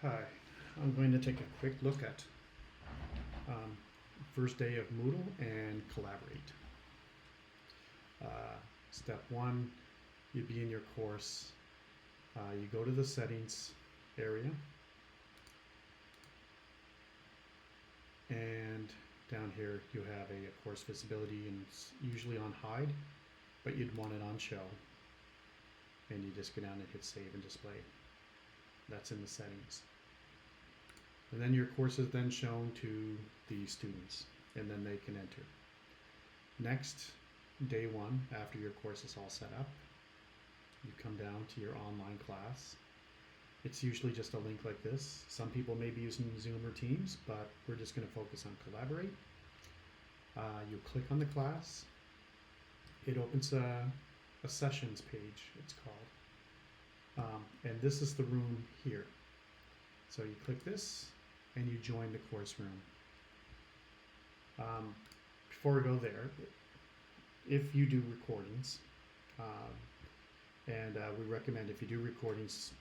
Hi, I'm going to take a quick look at um, first day of Moodle and collaborate. Step one, you be in your course. You go to the settings area, and down here you have a course visibility, and it's usually on hide, but you'd want it on show. And you just go down and hit save and display. That's in the settings. And then your course is then shown to the students, and then they can enter. Next, day one, after your course is all set up, you come down to your online class. It's usually just a link like this. Some people may be using Zoom or Teams, but we're just going to focus on Collaborate. You click on the class. It opens a sessions page, it's called. And this is the room here. So you click this, and you join the course room. Before we go there, if you do recordings, and we recommend if you do recordings,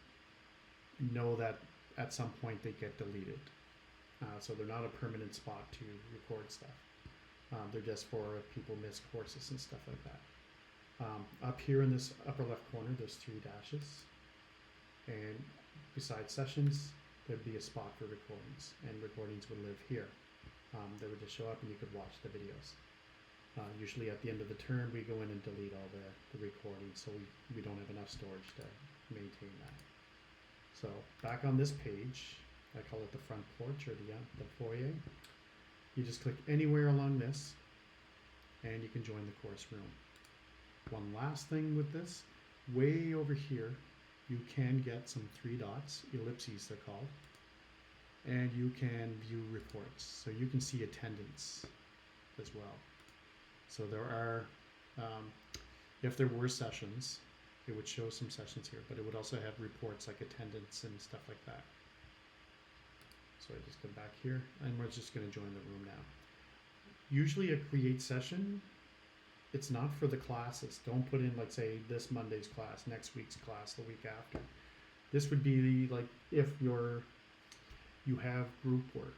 know that at some point they get deleted. So they're not a permanent spot to record stuff. They're just for if people miss courses and stuff like that. Up here in this upper left corner, there's 3 dashes. And beside sessions, there'd be a spot for recordings, and recordings would live here. They would just show up and you could watch the videos. Usually at the end of the term, we go in and delete all the recordings, so we don't have enough storage to maintain that. So back on this page, I call it the front porch or the foyer. You just click anywhere along this, and you can join the course room. One last thing with this, way over here, you can get some 3 dots, ellipses they're called, and you can view reports. So you can see attendance as well. So there are, if there were sessions, it would show some sessions here, but it would also have reports like attendance and stuff like that. So I just come back here, and we're just going to join the room now. Usually a create session, it's not for the classes. Don't put in, like, say, this Monday's class, next week's class, the week after. This would be like if you have group work,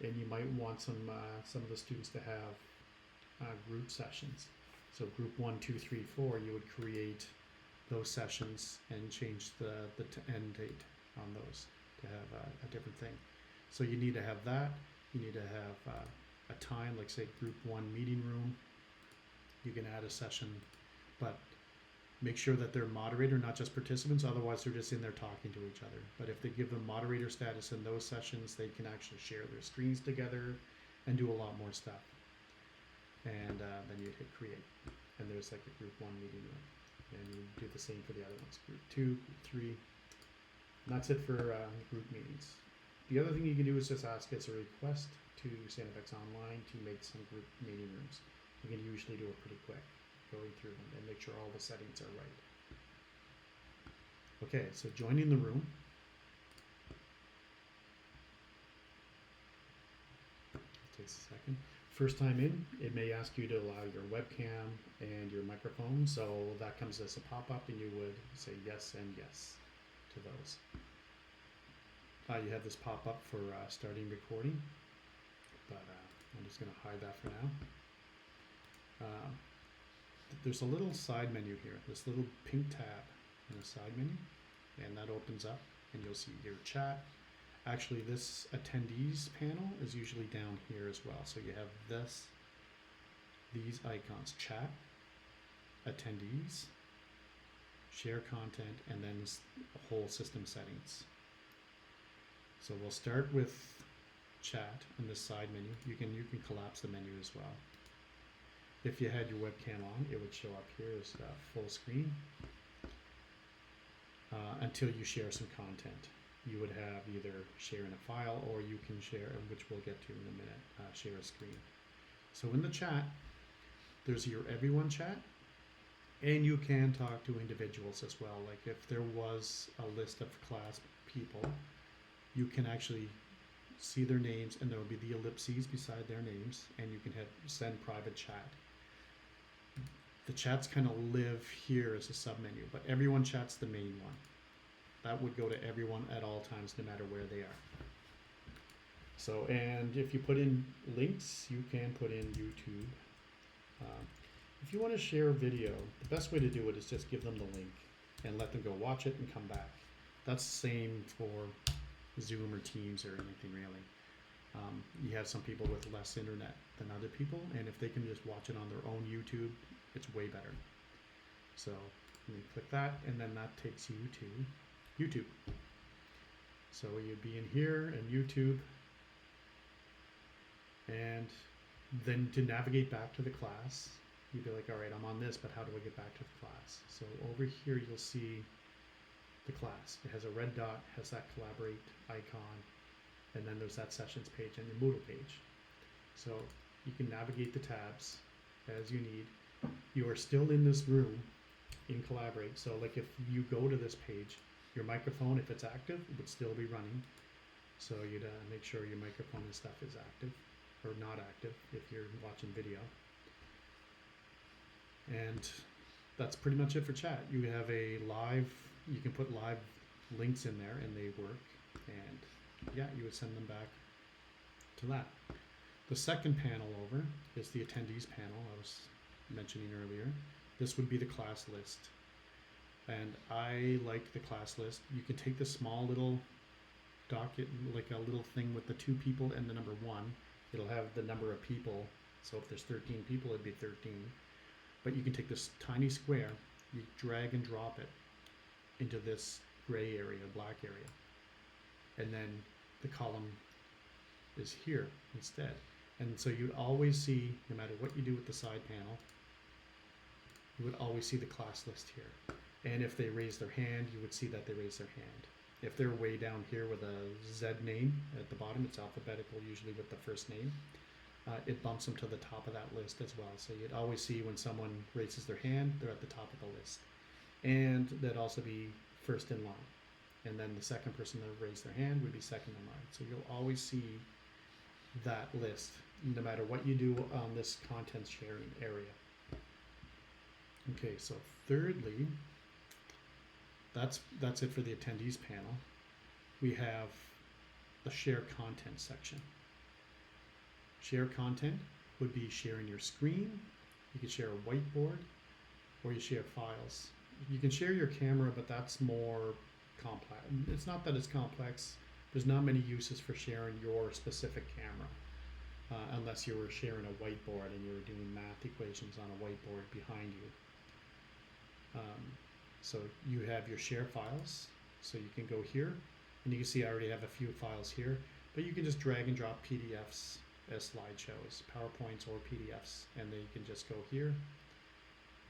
and you might want some of the students to have group sessions. So group 1, 2, 3, 4, you would create those sessions and change the end date on those to have a different thing. So you need to have that. You need to have a time, like say group 1 meeting room. You can add a session, but make sure that they're moderator, not just participants. Otherwise, they're just in there talking to each other. But if they give them moderator status in those sessions, they can actually share their screens together and do a lot more stuff. And then you hit create, and there's like a group 1 meeting room, and you do the same for the other ones. Group 2, group 3. And that's it for group meetings. The other thing you can do is just ask as a request to STFX Online to make some group meeting rooms. You can usually do it pretty quick, going through them and make sure all the settings are right. Okay, so joining the room. It takes a second. First time in, it may ask you to allow your webcam and your microphone, so that comes as a pop-up, and you would say yes and yes to those. You have this pop-up for starting recording, but I'm just going to hide that for now. There's a little side menu here, this little pink tab in the side menu, and that opens up, and you'll see your chat. Actually, this attendees panel is usually down here as well. So you have these icons: chat, attendees, share content, and then whole system settings. So we'll start with chat in this side menu. You can collapse the menu as well. If you had your webcam on, it would show up here as full screen until you share some content. You would have either share in a file, or you can share, which we'll get to in a minute, share a screen. So in the chat, there's your everyone chat, and you can talk to individuals as well. Like if there was a list of class people, you can actually see their names, and there will be the ellipses beside their names, and you can send private chat. The chats kind of live here as a submenu, but everyone chat's the main one. That would go to everyone at all times, no matter where they are. So, and if you put in links, you can put in YouTube. If you want to share a video, the best way to do it is just give them the link and let them go watch it and come back. That's the same for Zoom or Teams or anything really. You have some people with less internet than other people, and if they can just watch it on their own YouTube, it's way better. So you click that, and then that takes you to YouTube. So you'd be in here and YouTube, and then to navigate back to the class, you'd be like, all right, I'm on this, but how do I get back to the class? So over here, you'll see the class. It has a red dot, has that collaborate icon, and then there's that sessions page and the Moodle page. So you can navigate the tabs as you need. You are still in this room in Collaborate. So like if you go to this page, your microphone, if it's active, it would still be running. So you'd make sure your microphone and stuff is active or not active if you're watching video. And that's pretty much it for chat. You have a live, you can put live links in there and they work. And yeah, you would send them back to that. The second panel over is the attendees panel I was mentioning earlier. This would be the class list. And I like the class list. You can take the small little docket, like a little thing with the 2 people and the number 1. It'll have the number of people. So if there's 13 people, it'd be 13. But you can take this tiny square, you drag and drop it into this gray area, black area. And then the column is here instead. And so you'd always see, no matter what you do with the side panel, you would always see the class list here. And if they raise their hand, you would see that they raise their hand. If they're way down here with a Z name at the bottom, it's alphabetical, usually with the first name, it bumps them to the top of that list as well. So you'd always see when someone raises their hand, they're at the top of the list. And that'd also be first in line. And then the second person that raised their hand would be second in line. So you'll always see that list, no matter what you do on this content sharing area. Okay, so thirdly, that's it for the attendees panel. We have the share content section. Share content would be sharing your screen. You could share a whiteboard, or you share files. You can share your camera, but that's more complex. It's not that it's complex. There's not many uses for sharing your specific camera, unless you were sharing a whiteboard and you were doing math equations on a whiteboard behind you. So you have your share files, so you can go here, and you can see I already have a few files here, but you can just drag and drop PDFs as slideshows, PowerPoints or PDFs, and then you can just go here,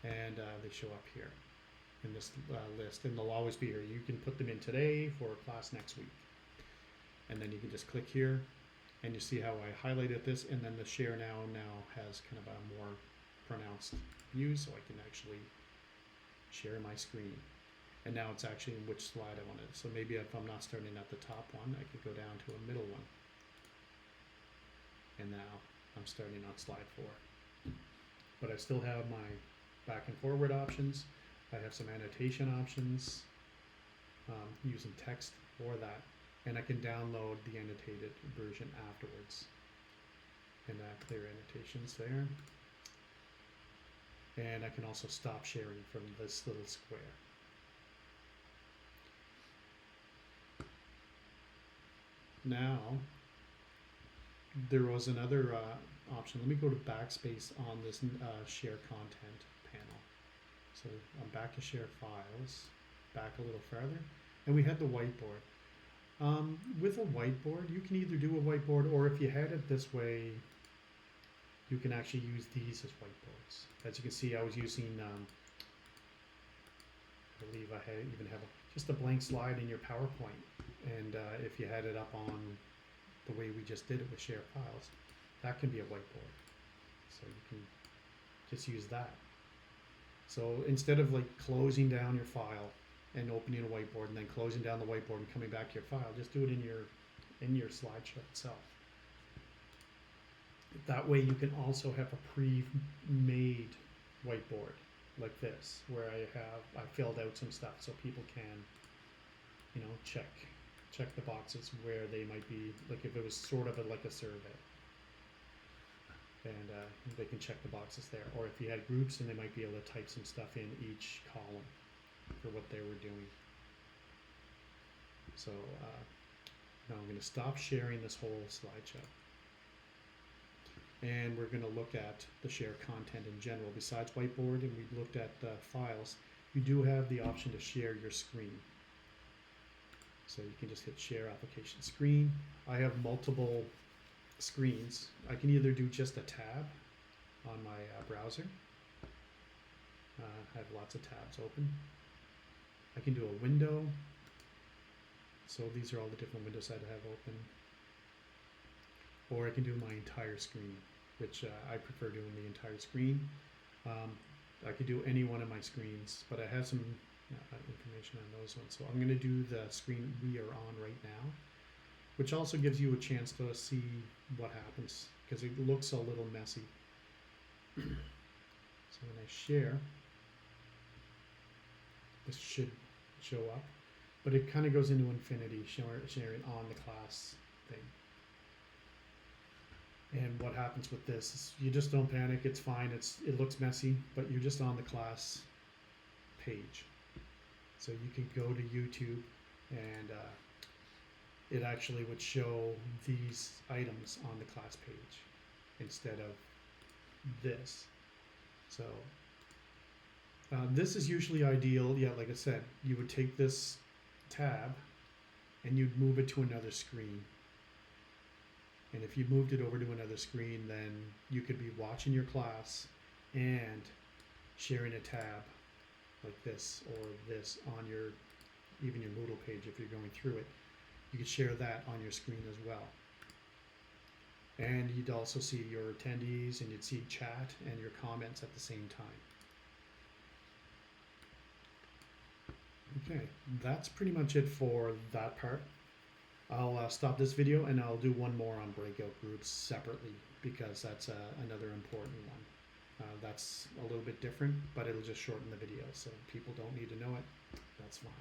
and they show up here in this list, and they'll always be here. You can put them in today for class next week, and then you can just click here, and you see how I highlighted this, and then the share now has kind of a more pronounced view, so I can actually share my screen. And now it's actually in which slide I want it. So maybe if I'm not starting at the top one, I could go down to a middle one. And now I'm starting on slide 4. But I still have my back and forward options. I have some annotation options, using text for that. And I can download the annotated version afterwards. And clear annotations there. And I can also stop sharing from this little square. Now, there was another option. Let me go to backspace on this share content panel. So I'm back to share files, back a little further, and we had the whiteboard. With a whiteboard, you can either do a whiteboard, or if you had it this way, you can actually use these as whiteboards. As you can see, I was using, I believe I even have just a blank slide in your PowerPoint. And if you had it up on the way we just did it with share files, that can be a whiteboard. So you can just use that. So instead of like closing down your file and opening a whiteboard and then closing down the whiteboard and coming back to your file, just do it in your slideshow itself. That way you can also have a pre-made whiteboard like this, where I filled out some stuff so people can check the boxes where they might be, like if it was sort of like a survey, and they can check the boxes there. Or if you had groups, and they might be able to type some stuff in each column for what they were doing. So now I'm going to stop sharing this whole slideshow. And we're going to look at the share content in general. Besides whiteboard, and we looked at files, you do have the option to share your screen. So you can just hit share application screen. I have multiple screens. I can either do just a tab on my browser. I have lots of tabs open. I can do a window. So these are all the different windows that I have open. Or I can do my entire screen, which I prefer doing the entire screen. I could do any one of my screens, but I have some information on those ones. So I'm going to do the screen we are on right now, which also gives you a chance to see what happens, because it looks a little messy. So when I share, this should show up, but it kind of goes into infinity, sharing on the class thing. And what happens with this is you just don't panic. It's fine. It looks messy, but you're just on the class page. So you can go to YouTube, and it actually would show these items on the class page instead of this. So this is usually ideal. Yeah, like I said, you would take this tab and you'd move it to another screen. And if you moved it over to another screen, then you could be watching your class and sharing a tab like this, or this on your, even your Moodle page if you're going through it. You could share that on your screen as well. And you'd also see your attendees, and you'd see chat and your comments at the same time. Okay, that's pretty much it for that part. I'll stop this video, and I'll do one more on breakout groups separately, because that's another important one. That's a little bit different, but it'll just shorten the video, so people don't need to know it. That's fine.